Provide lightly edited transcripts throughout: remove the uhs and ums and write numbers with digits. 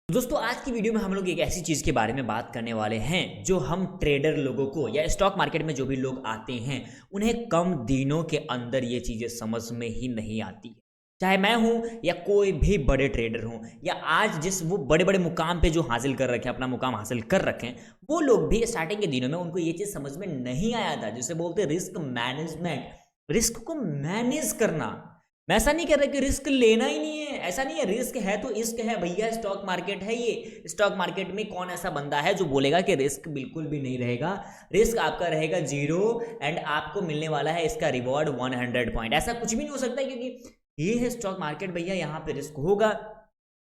दोस्तों आज की वीडियो में हम लोग एक ऐसी चीज़ के बारे में बात करने वाले हैं जो हम ट्रेडर लोगों को या स्टॉक मार्केट में जो भी लोग आते हैं उन्हें कम दिनों के अंदर ये चीज़ें समझ में ही नहीं आती। चाहे मैं हूं या कोई भी बड़े ट्रेडर हूं या आज जिस वो बड़े बड़े मुकाम पे जो हासिल कर रखे हैं, अपना मुकाम हासिल कर रखे हैं, वो लोग भी स्टार्टिंग के दिनों में उनको ये चीज़ समझ में नहीं आया था जिसे बोलते रिस्क मैनेजमेंट, रिस्क को मैनेज करना। मैं ऐसा नहीं कह रहा कि रिस्क लेना ही नहीं है, ऐसा नहीं है। रिस्क है तो इश्क है भैया, स्टॉक मार्केट है ये। स्टॉक मार्केट में कौन ऐसा बंदा है जो बोलेगा कि रिस्क बिल्कुल भी नहीं रहेगा। रिस्क आपका रहेगा 0 एंड आपको मिलने वाला है इसका रिवॉर्ड 100 पॉइंट। ऐसा कुछ भी नहीं हो सकता क्योंकि ये है स्टॉक मार्केट भैया, यहाँ पे रिस्क होगा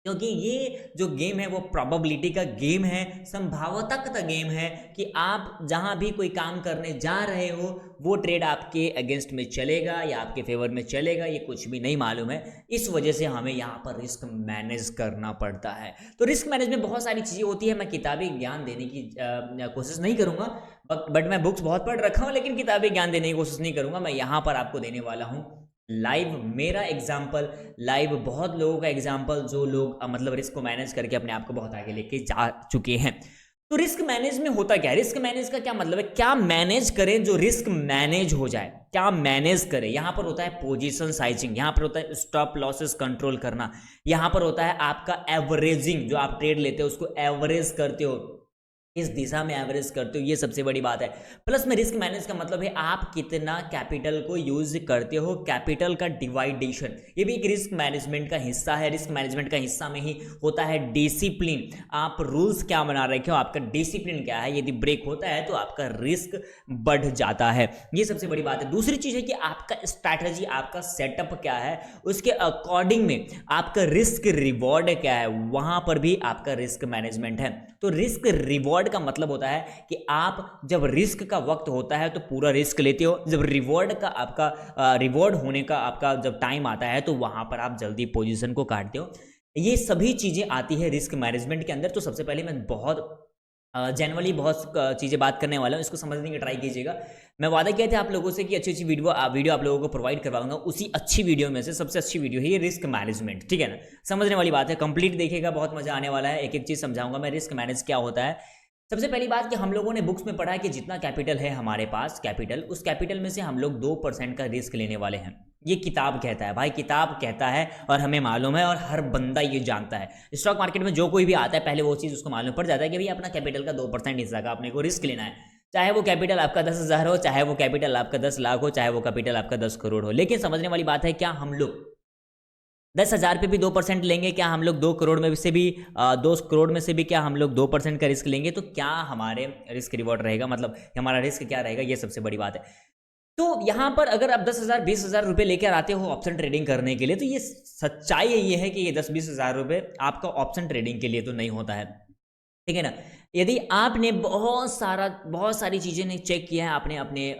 क्योंकि ये जो गेम है वो प्रोबेबिलिटी का गेम है, संभावता का गेम है कि आप जहां भी कोई काम करने जा रहे हो वो ट्रेड आपके अगेंस्ट में चलेगा या आपके फेवर में चलेगा, ये कुछ भी नहीं मालूम है। इस वजह से हमें यहाँ पर रिस्क मैनेज करना पड़ता है। तो रिस्क मैनेज में बहुत सारी चीज़ें होती है। मैं किताबी ज्ञान देने की कोशिश नहीं करूँगा, बट मैं बुक्स बहुत पढ़ रखा हूँ, लेकिन किताबी ज्ञान देने की कोशिश नहीं करूँगा। मैं यहाँ पर आपको देने वाला हूँ लाइव मेरा एग्जाम्पल, लाइव बहुत लोगों का एग्जाम्पल जो लोग मतलब रिस्क को मैनेज करके अपने आप को बहुत आगे लेके जा चुके हैं। तो रिस्क मैनेज में होता क्या है, रिस्क मैनेज का क्या मतलब है, क्या मैनेज करें जो रिस्क मैनेज हो जाए, क्या मैनेज करें। यहां पर होता है पोजीशन साइजिंग, यहां पर होता है स्टॉप लॉसेस कंट्रोल करना, यहां पर होता है आपका एवरेजिंग, जो आप ट्रेड लेते हो उसको एवरेज करते हो, इस दिशा में एवरेज करते हो, ये सबसे बड़ी बात है। प्लस में रिस्क मैनेज का मतलब है आप कितना कैपिटल को यूज करते हो, कैपिटल का डिवाइडेशन, ये भी एक रिस्क मैनेजमेंट का हिस्सा है। रिस्क मैनेजमेंट का हिस्सा में ही होता है डिसिप्लिन, आप रूल्स क्या बना रखे हो, आपका डिसिप्लिन क्या है। यदि ब्रेक होता है तो आपका रिस्क बढ़ जाता है, ये सबसे बड़ी बात है। दूसरी चीज है कि आपका स्ट्रैटेजी, आपका सेटअप क्या है, उसके अकॉर्डिंग में आपका रिस्क रिवॉर्ड क्या है, वहां पर भी आपका रिस्क मैनेजमेंट है। तो रिस्क रिवॉर्ड का मतलब होता है कि आप जब रिस्क का वक्त होता है तो पूरा रिस्क लेते हो, जब रिवॉर्ड का आपका रिवॉर्ड होने का आपका जब टाइम आता है तो वहां पर आप जल्दी पोजीशन को काटते हो। ये सभी चीजें आती है रिस्क मैनेजमेंट के अंदर। तो सबसे पहले मैं बहुत जनरली बहुत चीज़ें बात करने वाला हूँ, इसको समझने की ट्राई कीजिएगा। मैं वादा किया था आप लोगों से कि अच्छी अच्छी वीडियो आप लोगों को प्रोवाइड करवाऊंगा। उसी अच्छी वीडियो में से सबसे अच्छी वीडियो है ये रिस्क मैनेजमेंट, ठीक है ना। समझने वाली बात है, कंप्लीट देखिएगा, बहुत मजा आने वाला है। एक एक चीज़ समझाऊंगा मैं, रिस्क मैनेज क्या होता है। सबसे पहली बात कि हम लोगों ने बुक्स में पढ़ा है कि जितना कैपिटल है हमारे पास, कैपिटल, उस कैपिटल में से हम लोग 2% का रिस्क लेने वाले हैं। ये किताब कहता है भाई, किताब कहता है और हमें मालूम है और हर बंदा ये जानता है। स्टॉक मार्केट में जो कोई भी आता है पहले वो चीज़ उसको मालूम पड़ जाता है कि भाई अपना कैपिटल का 2% हिस्सा का अपने को रिस्क लेना है। चाहे वो कैपिटल आपका 10,000 हो, चाहे वो कैपिटल आपका 10 लाख हो, चाहे वो कैपिटल आपका 10 करोड़ हो। लेकिन समझने वाली बात है, क्या हम लोग 10,000 पे भी 2% लेंगे, क्या हम लोग 2 करोड़ में से भी 2 करोड़ में से भी क्या हम लोग 2% का रिस्क लेंगे, तो क्या हमारे रिस्क रिवॉर्ड रहेगा, मतलब हमारा रिस्क क्या रहेगा, ये सबसे बड़ी बात है। तो यहाँ पर अगर आप 10,000 20,000 रुपये लेकर आते हो ऑप्शन ट्रेडिंग करने के लिए, तो ये सच्चाई ये है कि ये 10-20 हज़ार रुपये आपका ऑप्शन ट्रेडिंग के लिए तो नहीं होता है, ठीक है ना। यदि आपने बहुत सारी चीज़ें ने चेक किया है, आपने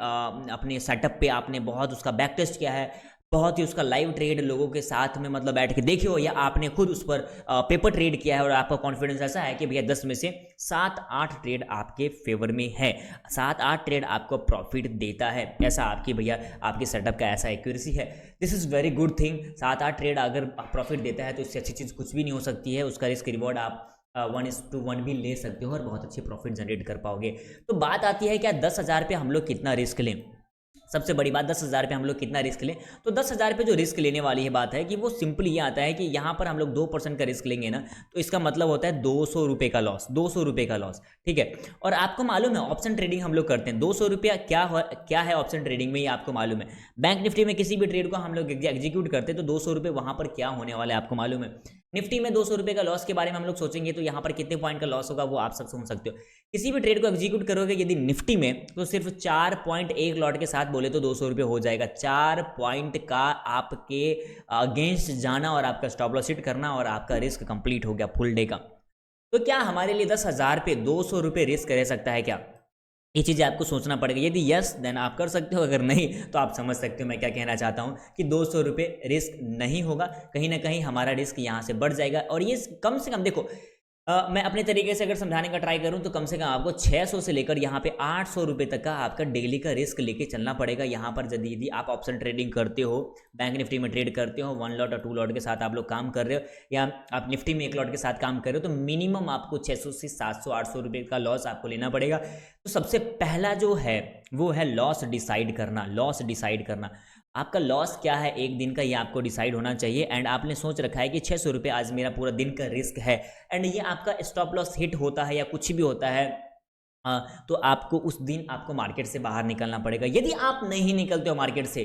अपने सेटअप पे आपने बहुत उसका बैक टेस्ट किया है, बहुत ही उसका लाइव ट्रेड लोगों के साथ में मतलब बैठ के देखी हो, या आपने खुद उस पर पेपर ट्रेड किया है और आपका कॉन्फिडेंस ऐसा है कि भैया 10 में से 7-8 ट्रेड आपके फेवर में है, 7-8 ट्रेड आपको प्रॉफिट देता है, ऐसा आपकी भैया आपके सेटअप का ऐसा एक्यूरेसी है। This is very good thing. 7-8 trade अगर प्रॉफिट देता है तो इससे अच्छी चीज़ कुछ भी नहीं हो सकती है। उसका रिस्क रिवॉर्ड आप 1:1 भी ले सकते हो और बहुत अच्छे प्रॉफिट जनरेट कर पाओगे। तो बात आती है क्या 10,000 पे हम लोग कितना रिस्क लें। सबसे बड़ी बात 10,000 पे हम लोग कितना रिस्क लें, तो 10,000 पे जो रिस्क लेने वाली है बात है कि वो सिंपल ये आता है कि यहाँ पर हम लोग 2% का रिस्क लेंगे ना, तो इसका मतलब होता है 200 रुपये का लॉस, 200 रुपये का लॉस, ठीक है। और आपको मालूम है ऑप्शन ट्रेडिंग हम लोग करते हैं, 200 रुपया क्या है ऑप्शन ट्रेडिंग में, ये आपको मालूम है। बैंक निफ्टी में किसी भी ट्रेड को हम लोग एग्जीक्यूट करते हैं तो 200 रुपये वहाँ पर क्या होने वाला है आपको मालूम है। निफ्टी में 200 रुपये का लॉस के बारे में हम लोग सोचेंगे तो यहाँ पर कितने पॉइंट का लॉस होगा वो आप सब समझ सकते हो। किसी भी ट्रेड को एग्जीक्यूट करोगे यदि निफ्टी में, तो सिर्फ 4.1 लॉट के साथ बोले तो 200 रुपये हो जाएगा। 4 पॉइंट का आपके अगेंस्ट जाना और आपका स्टॉप लॉस हिट करना और आपका रिस्क कंप्लीट हो गया फुल डे का। तो क्या हमारे लिए 10,000 पे 200 रुपये रिस्क रह सकता है क्या, ये चीज़ें आपको सोचना पड़ेगा। यदि यस देन आप कर सकते हो, अगर नहीं तो आप समझ सकते हो मैं क्या कहना चाहता हूँ कि 200 रुपये रिस्क नहीं होगा, कहीं ना कहीं हमारा रिस्क यहाँ से बढ़ जाएगा। और ये कम से कम देखो मैं अपने तरीके से अगर समझाने का ट्राई करूं तो कम से कम आपको 600 से लेकर यहाँ पे 800 रुपये तक का आपका डेली का रिस्क लेके चलना पड़ेगा। यहाँ पर यदि आप ऑप्शन ट्रेडिंग करते हो, बैंक निफ्टी में ट्रेड करते हो, 1 लॉट और 2 लॉट के साथ आप लोग काम कर रहे हो, या आप निफ्टी में 1 लॉट के साथ काम कर रहे हो, तो मिनिमम आपको 600 से 700 800 रुपये का लॉस आपको लेना पड़ेगा। तो सबसे पहला जो है वो है लॉस डिसाइड करना। लॉस डिसाइड करना, आपका लॉस क्या है एक दिन का, ये आपको डिसाइड होना चाहिए। एंड आपने सोच रखा है कि 600 रुपये आज मेरा पूरा दिन का रिस्क है, एंड ये आपका स्टॉप लॉस हिट होता है या कुछ भी होता है, तो आपको उस दिन आपको मार्केट से बाहर निकलना पड़ेगा। यदि आप नहीं निकलते हो मार्केट से,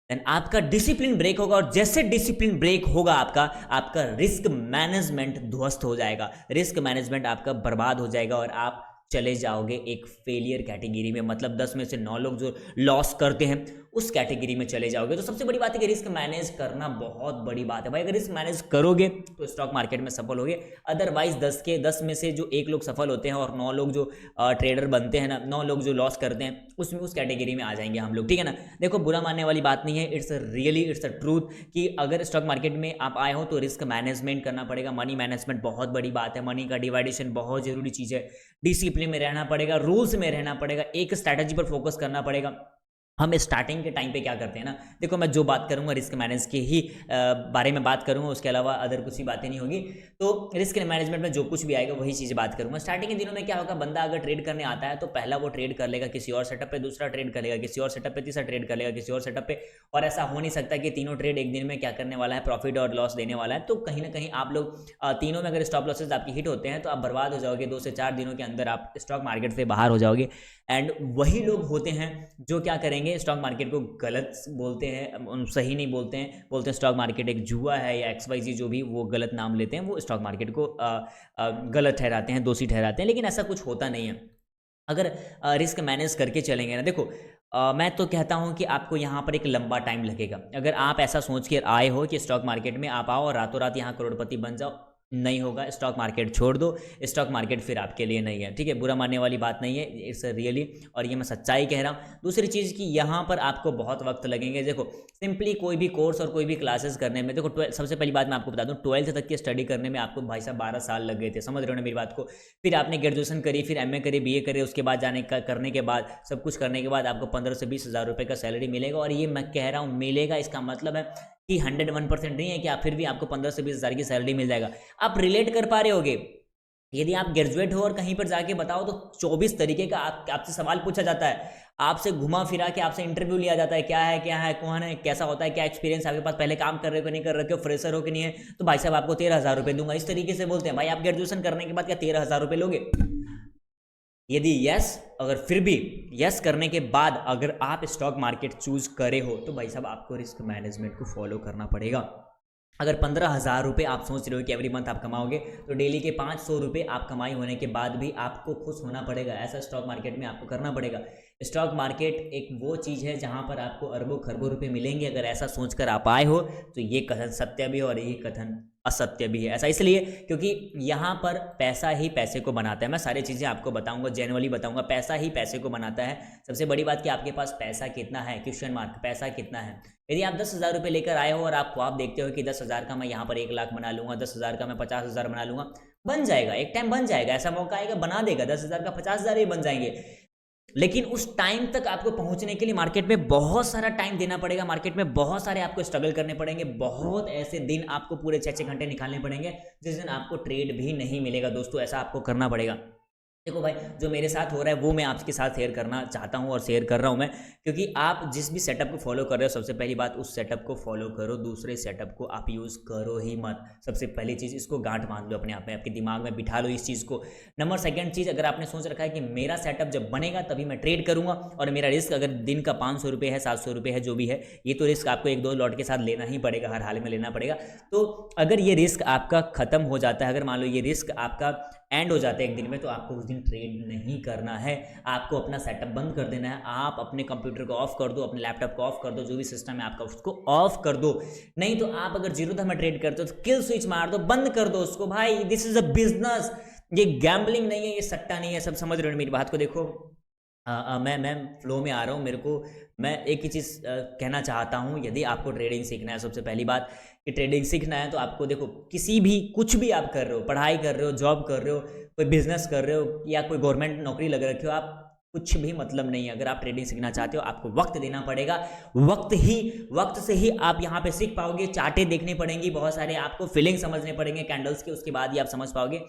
देन आपका डिसिप्लिन ब्रेक होगा, और जैसे डिसिप्लिन ब्रेक होगा आपका रिस्क मैनेजमेंट ध्वस्त हो जाएगा, रिस्क मैनेजमेंट आपका बर्बाद हो जाएगा, और आप चले जाओगे एक फेलियर कैटेगरी में। मतलब 10 में से 9 लोग जो लॉस करते हैं उस कैटेगरी में चले जाओगे। तो सबसे बड़ी बात है कि रिस्क मैनेज करना बहुत बड़ी बात है भाई। अगर रिस्क मैनेज करोगे तो स्टॉक मार्केट में सफल होगे। अदरवाइज 10 में से जो 1 लोग सफल होते हैं और 9 लोग जो ट्रेडर बनते हैं ना, 9 लोग जो लॉस करते हैं, उसमें उस कैटेगरी में आ जाएंगे हम लोग, ठीक है ना। देखो, बुरा मानने वाली बात नहीं है, इट्स अ ट्रूथ कि अगर स्टॉक मार्केट में आप आए हो तो रिस्क मैनेजमेंट करना पड़ेगा। मनी मैनेजमेंट बहुत बड़ी बात है, मनी का डिवाइडेशन बहुत जरूरी चीज़ है, डिसिप्लिन में रहना पड़ेगा, रूल्स में रहना पड़ेगा, एक स्ट्रैटेजी पर फोकस करना पड़ेगा। हम स्टार्टिंग के टाइम पे क्या करते हैं ना, देखो मैं जो बात करूंगा रिस्क मैनेज के ही बारे में बात करूंगा, उसके अलावा अदर कुछ भी बातें नहीं होगी। तो रिस्क मैनेजमेंट में जो कुछ भी आएगा वही चीज़ बात करूंगा। स्टार्टिंग के दिनों में क्या होगा, बंदा अगर ट्रेड करने आता है तो पहला वो ट्रेड कर लेगा किसी और सेटअप पे, दूसरा ट्रेड कर लेगा किसी और सेटअप पे, तीसरा ट्रेड कर लेगा किसी और सेटअप पे, और ऐसा हो नहीं सकता कि तीनों ट्रेड एक दिन में क्या करने वाला है, प्रॉफिट और लॉस देने वाला है। तो कहीं ना कहीं आप लोग तीनों में अगर स्टॉप लॉसेज आपकी हिट होते हैं तो आप बर्बाद हो जाओगे। 2 से 4 दिनों के अंदर आप स्टॉक मार्केट से बाहर हो जाओगे। एंड वही लोग होते हैं जो क्या करेंगे, स्टॉक मार्केट को गलत बोलते हैं, सही नहीं बोलते हैं स्टॉक मार्केट एक जुआ है या XYZ, जो भी वो गलत नाम लेते हैं, वो स्टॉक मार्केट को गलत ठहराते हैं, दोषी ठहराते हैं। लेकिन ऐसा कुछ होता नहीं है अगर रिस्क मैनेज करके चलेंगे ना। देखो, मैं तो कहता हूं कि आपको यहाँ पर एक लंबा टाइम लगेगा। अगर आप ऐसा सोच के आए हो कि स्टॉक मार्केट में आप आओ और रातों रात यहाँ करोड़पति बन जाओ, नहीं होगा। स्टॉक मार्केट छोड़ दो, स्टॉक मार्केट फिर आपके लिए नहीं है, ठीक है। बुरा मानने वाली बात नहीं है, इट्स रियली, और ये मैं सच्चाई कह रहा हूँ। दूसरी चीज़ कि यहाँ पर आपको बहुत वक्त लगेंगे। देखो, सिंपली कोई भी कोर्स और कोई भी क्लासेस करने में, देखो सबसे पहली बात मैं आपको बता दूँ, 12th तक की स्टडी करने में आपको भाई साहब 12 साल लग गए थे, समझ रहे हो ना मेरी बात को। फिर आपने ग्रेजुएशन करी, फिर MA करी, BA करे, उसके बाद करने के बाद, सब कुछ करने के बाद आपको 15 से 20 हज़ार रुपये का सैलरी मिलेगा। और ये मैं कह रहा हूँ मिलेगा, इसका मतलब है कि 101% नहीं है कि आप फिर भी आपको 15 से 20 हज़ार की सैलरी मिल जाएगा। आप रिलेट कर पा रहे होगे, यदि आप ग्रेजुएट हो और कहीं पर जाके बताओ तो 24 तरीके का आपसे सवाल पूछा जाता है, आपसे घुमा फिरा के आपसे इंटरव्यू लिया जाता है, क्या है, कौन है, कैसा होता है, क्या एक्सपीरियंस आपके पास, पहले काम कर रहे हो कि नहीं कर रहे हो, फ्रेशर हो कि नहीं है, तो भाई साहब आपको 13,000 रुपये दूंगा। इस तरीके से बोलते हैं। भाई, आप ग्रेजुएशन करने के बाद क्या 13,000 रुपये लोगे? यदि यस, अगर फिर भी यस करने के बाद अगर आप स्टॉक मार्केट चूज करे हो तो भाई साहब आपको रिस्क मैनेजमेंट को फॉलो करना पड़ेगा। अगर 15,000 रुपये आप सोच रहे हो कि एवरी मंथ आप कमाओगे, तो डेली के 500 रुपये आप कमाई होने के बाद भी आपको खुश होना पड़ेगा। ऐसा स्टॉक मार्केट में आपको करना पड़ेगा। स्टॉक मार्केट एक वो चीज़ है जहां पर आपको अरबों खरबों रुपए मिलेंगे। अगर ऐसा सोचकर आप आए हो तो ये कथन सत्य भी है और ये कथन असत्य भी है। ऐसा इसलिए क्योंकि यहाँ पर पैसा ही पैसे को बनाता है। मैं सारी चीज़ें आपको बताऊंगा, जेन्युइनली बताऊंगा। पैसा ही पैसे को बनाता है। सबसे बड़ी बात कि आपके पास पैसा कितना है, क्वेश्चन मार्क, पैसा कितना है। यदि आप 10,000 रुपये लेकर आए हो और आप ख्वाब देखते हो कि 10,000 का मैं यहाँ पर 1 लाख बना लूंगा, 10,000 का मैं 50,000 बना लूंगा, बन जाएगा, एक टाइम बन जाएगा। ऐसा मौका आएगा, बना देगा। 10,000 का 50,000 ही बन जाएंगे। लेकिन उस टाइम तक आपको पहुंचने के लिए मार्केट में बहुत सारा टाइम देना पड़ेगा। मार्केट में बहुत सारे आपको स्ट्रगल करने पड़ेंगे। बहुत ऐसे दिन आपको पूरे 6-6 घंटे निकालने पड़ेंगे जिस दिन आपको ट्रेड भी नहीं मिलेगा। दोस्तों, ऐसा आपको करना पड़ेगा। देखो भाई, जो मेरे साथ हो रहा है वो मैं आपके साथ शेयर करना चाहता हूं और शेयर कर रहा हूं मैं, क्योंकि आप जिस भी सेटअप को फॉलो कर रहे हो, सबसे पहली बात उस सेटअप को फॉलो करो। दूसरे सेटअप को आप यूज़ करो ही मत। सबसे पहली चीज़, इसको गांठ बांध लो अपने आप में, आपके दिमाग में बिठा लो इस चीज़ को। नंबर सेकंड चीज़, अगर आपने सोच रखा है कि मेरा सेटअप जब बनेगा तभी मैं ट्रेड करूंगा और मेरा रिस्क अगर दिन का 500 रुपये है, 700 रुपये है, जो भी है, ये तो रिस्क आपको 1-2 लॉट के साथ लेना ही पड़ेगा, हर हाल में लेना पड़ेगा। तो अगर ये रिस्क आपका खत्म हो जाता है, अगर मान लो ये रिस्क आपका एंड हो जाता है एक दिन में, तो आपको उस दिन ट्रेड नहीं करना है। आपको अपना सेटअप बंद कर देना है। आप अपने कंप्यूटर को ऑफ कर दो, अपने लैपटॉप को ऑफ कर दो, जो भी सिस्टम है आपका उसको ऑफ कर दो। नहीं तो आप अगर जीरो धर्म में ट्रेड करते हो तो किल स्विच मार दो, बंद कर दो उसको। भाई, दिस इज अ बिजनेस, ये गैम्बलिंग नहीं है, ये सट्टा नहीं है। सब समझ रहे हो मेरी बात को? देखो, मैं फ्लो में आ रहा हूँ। मेरे को मैं एक ही चीज़ कहना चाहता हूँ, यदि आपको ट्रेडिंग सीखना है, सबसे पहली बात कि ट्रेडिंग सीखना है तो आपको देखो, किसी भी कुछ भी आप कर रहे हो, पढ़ाई कर रहे हो, जॉब कर रहे हो, कोई बिजनेस कर रहे हो या कोई गवर्नमेंट नौकरी लग रखे हो, आप कुछ भी मतलब नहीं है। अगर आप ट्रेडिंग सीखना चाहते हो आपको वक्त देना पड़ेगा। वक्त से ही आप यहाँ पे सीख पाओगे। चार्टें देखनी पड़ेंगी बहुत सारे, आपको फीलिंग समझने पड़ेंगे कैंडल्स के, उसके बाद ही आप समझ पाओगे।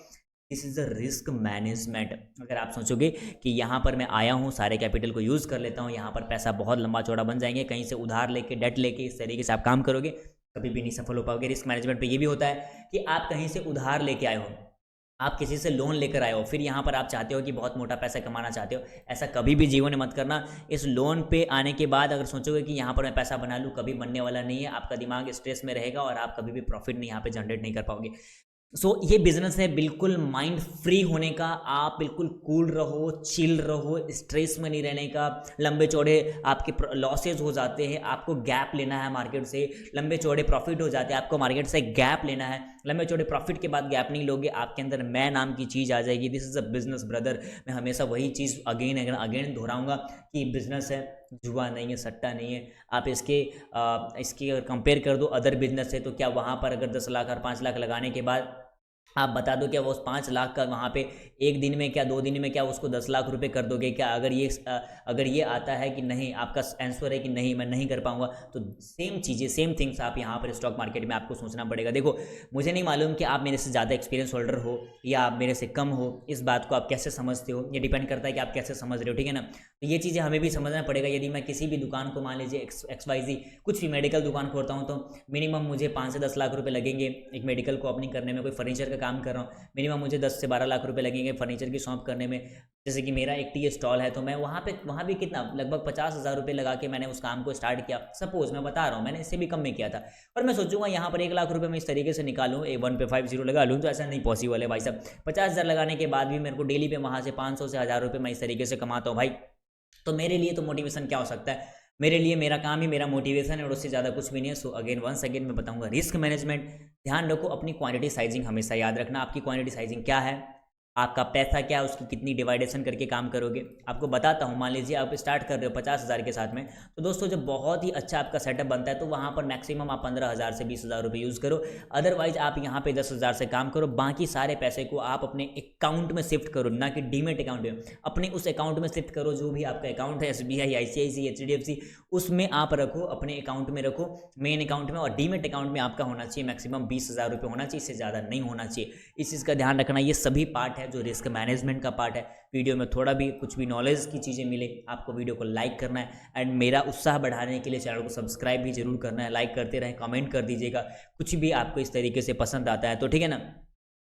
This is the risk management. अगर आप सोचोगे कि यहाँ पर मैं आया हूँ, सारे कैपिटल को यूज़ कर लेता हूँ, यहाँ पर पैसा बहुत लंबा चौड़ा बन जाएंगे, कहीं से उधार लेके, डेट लेके, इस तरीके से आप काम करोगे, कभी भी नहीं सफल हो पाओगे। रिस्क मैनेजमेंट पे ये भी होता है कि आप कहीं से उधार लेके आए हो, आप किसी से लोन लेकर आए हो, फिर यहाँ पर आप चाहते हो कि बहुत मोटा पैसा कमाना चाहते हो। ऐसा कभी भी जीवन में मत करना। इस लोन पे आने के बाद अगर सोचोगे कि यहाँ पर मैं पैसा बना लूँ, कभी बनने वाला नहीं है। आपका दिमाग स्ट्रेस में रहेगा और आप कभी भी प्रॉफिट नहीं यहाँ पे जनरेट नहीं कर पाओगे। ये बिजनेस है बिल्कुल माइंड फ्री होने का। आप बिल्कुल कूल रहो, चिल रहो, स्ट्रेस में नहीं रहने का। लंबे चौड़े आपके लॉसेज हो जाते हैं, आपको गैप लेना है मार्केट से। लंबे चौड़े प्रॉफिट हो जाते हैं, आपको मार्केट से गैप लेना है। लंबे चौड़े प्रॉफिट के बाद गैप नहीं लोगे, आपके अंदर मैं नाम की चीज़ आ जाएगी। This is a business brother. मैं हमेशा वही चीज़ अगेन अगेन दोहराऊंगा कि बिजनेस है, जुआ नहीं है, सट्टा नहीं है। आप इसके अगर कंपेयर कर दो अदर बिजनेस से, तो क्या वहाँ पर अगर 10 लाख और 5 लाख लगाने के बाद आप बता दो क्या वो उस 5 लाख का वहाँ पे एक दिन में, क्या 2 दिन में, क्या उसको 10 लाख रुपए कर दोगे क्या? अगर ये आता है कि नहीं, आपका आंसर है कि नहीं मैं नहीं कर पाऊंगा, तो सेम चीज़ें, सेम थिंग्स आप यहाँ पर स्टॉक मार्केट में आपको सोचना पड़ेगा। देखो, मुझे नहीं मालूम कि आप मेरे से ज़्यादा एक्सपीरियंस होल्डर हो या आप मेरे से कम हो। इस बात को आप कैसे समझते हो, ये डिपेंड करता है कि आप कैसे समझ रहे हो, ठीक है ना। तो ये चीज़ें हमें भी समझना पड़ेगा। यदि मैं किसी भी दुकान को, मान लीजिए XYZ कुछ भी मेडिकल दुकान खोलता हूँ, तो मिनिमम मुझे 5 से 10 लाख रुपए लगेंगे एक मेडिकल को ओपनिंग करने में। कोई फर्नीचर का काम कर रहा हूँ, मिनिमम मुझे 10 से 12 लाख रुपए लगेंगे फर्नीचर की शॉप करने में। जैसे कि मेरा एक टी स्टॉल है, तो मैं वहाँ भी कितना, लगभग 50,000 रुपये लगा के मैंने उस काम को स्टार्ट किया। सपोज मैं बता रहा हूँ, मैंने इससे भी कम में किया था। और मैं सोचूंगा यहाँ पर 1 लाख रुपये मैं इस तरीके से निकालूँ, 1 पे 50 लगा लूँ, तो ऐसा नहीं पॉसिबल है भाई साहब। 50,000 लगाने के बाद भी मेरे को डेली पे वहाँ से 500 से 1000 रुपये मैं इस तरीके से कमाता हूँ भाई। तो मेरे लिए तो मोटिवेशन क्या हो सकता है? मेरे लिए मेरा काम ही मेरा मोटिवेशन है और उससे ज़्यादा कुछ भी नहीं है। सो अगेन वंस अगेन मैं बताऊंगा रिस्क मैनेजमेंट। ध्यान रखो, अपनी क्वांटिटी साइजिंग हमेशा याद रखना। आपकी क्वांटिटी साइजिंग क्या है, आपका पैसा क्या है, उसकी कितनी डिवाइडेशन करके काम करोगे। आपको बताता हूँ, मान लीजिए आप स्टार्ट कर रहे हो 50,000 के साथ में, तो दोस्तों जब बहुत ही अच्छा आपका सेटअप बनता है तो वहाँ पर मैक्सिमम आप 15,000 से 20,000 रुपये यूज़ करो। अदरवाइज आप यहाँ पे 10,000 से काम करो। बाकी सारे पैसे को आप अपने अकाउंट में शिफ्ट करो, ना कि डीमेट अकाउंट में, अपने उस अकाउंट में शिफ्ट करो। जो भी आपका अकाउंट है, SBI, ICICI, HDFC, उसमें आप रखो, अपने अकाउंट में रखो, मेन अकाउंट में। और डीमेट अकाउंट में आपका होना चाहिए मैक्सिमम 20,000 रुपये होना चाहिए, इससे ज़्यादा नहीं होना चाहिए। इस चीज़ का ध्यान रखना। ये सभी पार्ट है जो रिस्क मैनेजमेंट का पार्ट है। वीडियो में थोड़ा भी कुछ भी नॉलेज की चीज़ें मिले, आपको वीडियो को लाइक करना है। एंड मेरा उत्साह बढ़ाने के लिए चैनल को सब्सक्राइब भी जरूर करना है। लाइक करते रहें, कमेंट कर दीजिएगा कुछ भी आपको इस तरीके से पसंद आता है तो, ठीक है ना।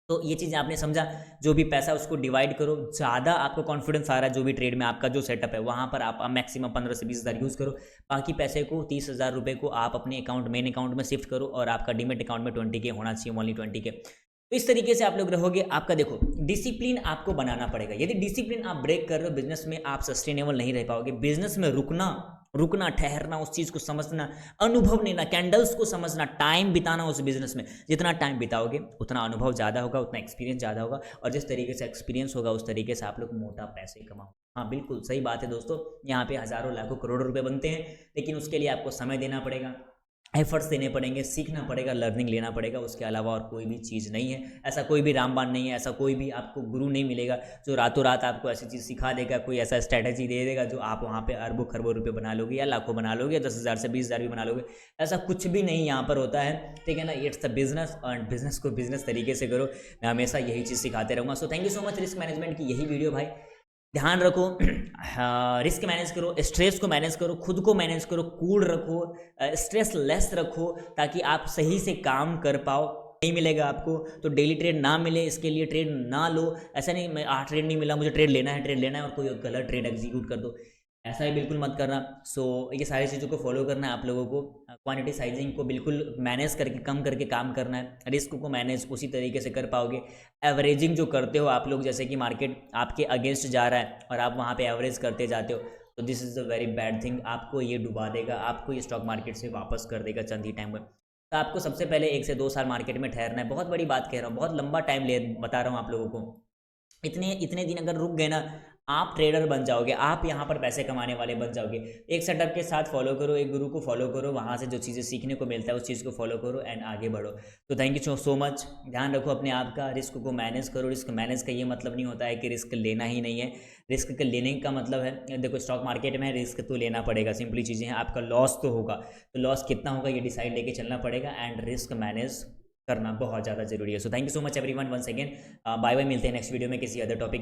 तो ये चीज़ आपने समझा। जो भी पैसा उसको डिवाइड करो। ज़्यादा आपको कॉन्फिडेंस आ रहा है जो भी ट्रेड में, आपका जो सेटअप है वहाँ पर आप मैक्सिमम 15 से 20,000 यूज़ करो। बाकी पैसे को 30,000 रुपये को आप अपने अकाउंट, मेन अकाउंट में शिफ्ट करो। और आपका डीमेट अकाउंट में 20K होना चाहिए, ओनली 20K। तो इस तरीके से आप लोग रहोगे। आपका देखो, डिसिप्लिन आपको बनाना पड़ेगा। यदि डिसिप्लिन आप ब्रेक कर रहे हो बिजनेस में, आप सस्टेनेबल नहीं रह पाओगे। बिजनेस में रुकना, ठहरना, उस चीज़ को समझना, अनुभव लेना, कैंडल्स को समझना, टाइम बिताना उस बिजनेस में। जितना टाइम बिताओगे उतना अनुभव ज़्यादा होगा, उतना एक्सपीरियंस ज़्यादा होगा। और जिस तरीके से एक्सपीरियंस होगा उस तरीके से आप लोग मोटा पैसे कमाओ। हाँ बिल्कुल सही बात है दोस्तों। यहाँ पे हज़ारों लाखों करोड़ों रुपए बनते हैं, लेकिन उसके लिए आपको समय देना पड़ेगा, एफर्ट्स देने पड़ेंगे, सीखना पड़ेगा, लर्निंग लेना पड़ेगा। उसके अलावा और कोई भी चीज़ नहीं है। ऐसा कोई भी रामबाण नहीं है, ऐसा कोई भी आपको गुरु नहीं मिलेगा जो रातों रात आपको ऐसी चीज़ सिखा देगा, कोई ऐसा स्ट्रैटेजी दे देगा जो आप वहाँ पे अरबों खरबों रुपए बना लोगे, या लाखों बना लोगे, या 10,000 से 20,000 भी बना लोगे। ऐसा कुछ भी नहीं यहाँ पर होता है, ठीक है ना। इट्स अ बिजनेस, और बिजनेस को बिजनेस तरीके से करो। मैं हमेशा यही चीज़ सिखाते रहूँगा। सो thank you so much. Risk management की यही वीडियो भाई। ध्यान रखो, रिस्क मैनेज करो, स्ट्रेस को मैनेज करो, खुद को मैनेज करो, कूल रखो, स्ट्रेस लेस रखो, ताकि आप सही से काम कर पाओ। नहीं मिलेगा आपको तो डेली ट्रेड ना मिले, इसके लिए ट्रेड ना लो। ऐसा नहीं मैं ट्रेड नहीं मिला मुझे ट्रेड लेना है और कोई गलत ट्रेड एग्जीक्यूट कर दो, ऐसा ही बिल्कुल मत करना। सो ये सारी चीज़ों को फॉलो करना है आप लोगों को। क्वांटिटी साइजिंग को बिल्कुल मैनेज करके, कम करके काम करना है। रिस्क को मैनेज उसी तरीके से कर पाओगे। एवरेजिंग जो करते हो आप लोग, जैसे कि मार्केट आपके अगेंस्ट जा रहा है और आप वहाँ पे एवरेज करते जाते हो, तो this is a very bad thing. आपको ये डुबा देगा, आपको ये स्टॉक मार्केट से वापस कर देगा चंद ही टाइम में। तो आपको सबसे पहले 1 से 2 साल मार्केट में ठहरना है। बहुत बड़ी बात कह रहा हूँ, बहुत लंबा टाइम ले बता रहा हूँ आप लोगों को। इतने दिन अगर रुक गए ना, आप ट्रेडर बन जाओगे, आप यहाँ पर पैसे कमाने वाले बन जाओगे। एक सेटअप के साथ फॉलो करो, एक गुरु को फॉलो करो, वहाँ से जो चीज़ें सीखने को मिलता है उस चीज़ को फॉलो करो एंड आगे बढ़ो। तो थैंक यू सो मच। ध्यान रखो अपने आप का, रिस्क को मैनेज करो। रिस्क मैनेज का ये मतलब नहीं होता है कि रिस्क लेना ही नहीं है। रिस्क के लेने का मतलब है, देखो स्टॉक मार्केट में रिस्क तो लेना पड़ेगा, सिंपली चीज़ें हैं। आपका लॉस तो होगा, तो लॉस कितना होगा ये डिसाइड लेके चलना पड़ेगा एंड रिस्क मैनेज करना बहुत ज़्यादा जरूरी है। So thank you so much everyone once again. Bye bye, मिलते हैं नेक्स्ट वीडियो में किसी अदर टॉपिक।